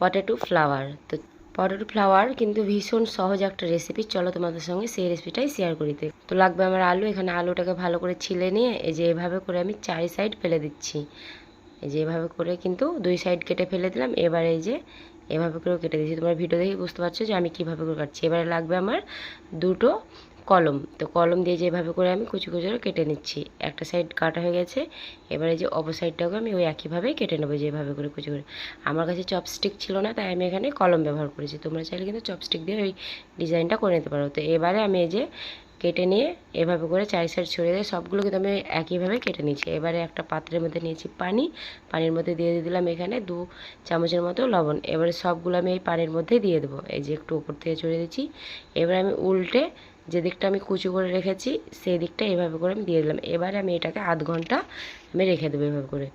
Potato flower. তো potato flower কিন্তু ভীষণ সহজ একটা রেসিপি, চলো তোমাদের সঙ্গে সেই রেসিপিটাই শেয়ার করিতে। তো লাগবে আমার আলু, এখানে আলুটাকে ভালো করে ছিলে নিয়ে এই যে এভাবে করে আমি 4 সাইড ফেলে দিচ্ছি। এই যে এভাবে করে কিন্তু 2 সাইড কেটে ফেলে দিলাম। এবার এই যে এভাবে করেও কেটে দিচ্ছি, তোমরা ভিডিও দেখে বুঝতে পারছো যে আমি কীভাবে করে কাটছি। এবারে লাগবে আমার দুটো কলম। তো কলম দিয়ে যেভাবে করে আমি কুচি কুচি করে কেটে নিচ্ছি। একটা সাইড কাটা হয়ে গেছে, এবারে যে অপর সাইডটাকে আমি ওই একইভাবেই কেটে নেবো যেভাবে করে কুচি করে। আমার কাছে চপস্টিক ছিল না, তাই আমি এখানে কলম ব্যবহার করেছি। তোমরা চাইলে কিন্তু চপস্টিক দিয়ে ওই ডিজাইনটা করে নিতে পারো। তো এবারে আমি এই যে কেটে নিয়ে এভাবে করে 4 সাইড ছড়িয়ে দিয়ে সবগুলো কিন্তু আমি একইভাবে কেটে নিয়েছি। এবারে একটা পাত্রের মধ্যে নিয়েছি পানি, পানির মধ্যে দিয়ে দিলাম এখানে 2 চামচের মতো লবণ। এবারে সবগুলো আমি এই পানির মধ্যে দিয়ে দেবো। এই যে একটু উপর থেকে ছড়িয়ে দিচ্ছি। এবার আমি উল্টে যে দিকটা আমি কুচি করে রেখেছি সেই দিকটা এভাবে করে আমি দিয়ে দিলাম। এবারে আমি এটাকে আধ ঘন্টা আমি রেখে দেবো এভাবে করে।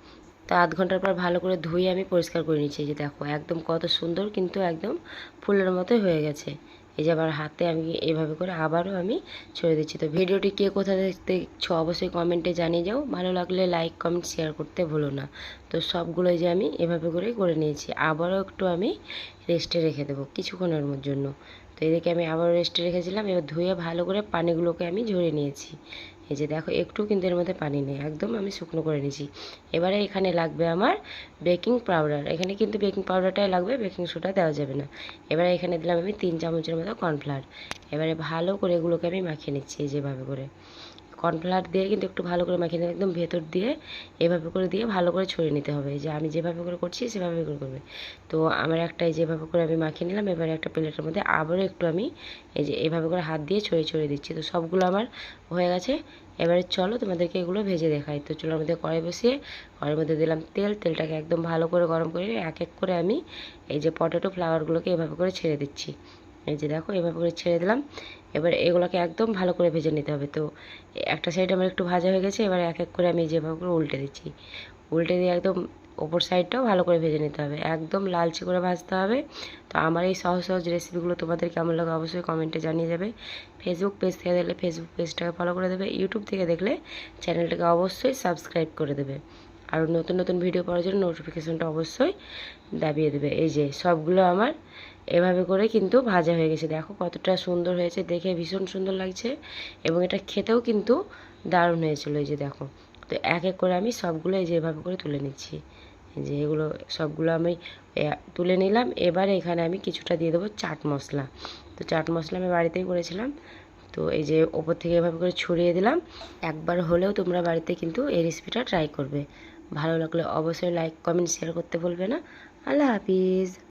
তো আধ ঘন্টার পর ভালো করে ধুয়ে আমি পরিষ্কার করে নিচ্ছি। এই যে দেখো একদম কত সুন্দর কিন্তু একদম ফুলের মতোই হয়ে গেছে। এই যে আবার হাতে আমি এভাবে করে আবারও আমি ছড়িয়ে দিচ্ছি। তো ভিডিওটি কে কোথা দেখছো অবশ্যই কমেন্টে জানিয়ে যাও। ভালো লাগলে লাইক কমেন্ট শেয়ার করতে ভুলো না। তো সবগুলো যে আমি এভাবে করেই করে নিয়েছি। আবারও একটু আমি রেস্টে রেখে দেবো কিছুক্ষণের জন্য। তো এদিকে আমি আবার রেস্টে রেখেছিলাম। এবার ধুয়ে ভালো করে পানিগুলোকে আমি ঝরিয়ে নিয়েছি। এই যে দেখো একটু কিন্তু এর মধ্যে পানি নেই, একদম আমি শুকনো করে নিয়েছি। এবারে এখানে লাগবে আমার বেকিং পাউডার। এখানে কিন্তু বেকিং পাউডারটাই লাগবে, বেকিং সোডা দেওয়া যাবে না। এবারে এখানে দিলাম আমি 3 চামচের মতো কর্নফ্লাওয়ার। এবারে ভালো করে এগুলোকে আমি মাখিয়ে নিচ্ছি যেভাবে করে। কর্নফ্লাওয়ার দিয়ে কিন্তু একটু ভালো করে মাখিয়ে নিতে, একদম ভেতর দিয়ে এভাবে করে দিয়ে ভালো করে ছড়িয়ে নিতে হবে। যে আমি যেভাবে করে করছি সেভাবে করে করবে। তো আমার একটা যেভাবে করে আমি মাখিয়ে নিলাম। এবারে একটা প্লেটের মধ্যে আবারও একটু আমি এই যে এভাবে করে হাত দিয়ে ছড়িয়ে ছড়িয়ে দিচ্ছি। তো সবগুলো আমার হয়ে গেছে। এবারে চলো তোমাদেরকে এগুলো ভেজে দেখাই। তো চুলার মধ্যে কড়াই বসিয়ে কড়াইয়ের মধ্যে দিলাম তেল। তেলটাকে একদম ভালো করে গরম করে এক এক করে আমি এই যে পটেটো ফ্লাওয়ারগুলোকে এভাবে করে ছেড়ে দিচ্ছি। এই যে দেখো এভাবে করে ছেড়ে দিলাম। এবার এগুলোকে একদম ভালো করে ভেজে নিতে হবে। তো একটা সাইড আমার একটু ভাজা হয়ে গেছে, এবার এক এক করে আমি যেভাবে করে উল্টে দিচ্ছি। উল্টে দিয়ে একদম ওপর সাইডটাও ভালো করে ভেজে নিতে হবে, একদম লালচে করে ভাজতে হবে। তো আমার এই সহজ সহজ রেসিপিগুলো তোমাদের কেমন লাগে অবশ্যই কমেন্টে জানিয়ে যাবে। ফেসবুক পেজ থেকে দেখলে ফেসবুক পেজটাকে ফলো করে দেবে, ইউটিউব থেকে দেখলে চ্যানেলটাকে অবশ্যই সাবস্ক্রাইব করে দেবে। আর নতুন নতুন ভিডিও পাওয়ার জন্য নোটিফিকেশনটা অবশ্যই দাবিয়ে দেবে। এই যে সবগুলো আমার এভাবে করে কিন্তু ভাজা হয়ে গেছে। দেখো কতটা সুন্দর হয়েছে, দেখে ভীষণ সুন্দর লাগছে এবং এটা খেতেও কিন্তু দারুণ হয়েছিল। এই যে দেখো, তো এক এক করে আমি সবগুলো এই যে এভাবে করে তুলে নিচ্ছি। এই যে এগুলো সবগুলো আমি তুলে নিলাম। এবারে এখানে আমি কিছুটা দিয়ে দেবো চাট মশলা। তো চাট মশলা আমি বাড়িতেই করেছিলাম। তো এই যে ওপর থেকে এভাবে করে ছড়িয়ে দিলাম। একবার হলেও তোমরা বাড়িতে কিন্তু এই রেসিপিটা ট্রাই করবে। ভালো লাগলে অবশ্যই লাইক কমেন্ট শেয়ার করতে ভুলবে না। আল্লাহ হাফিজ।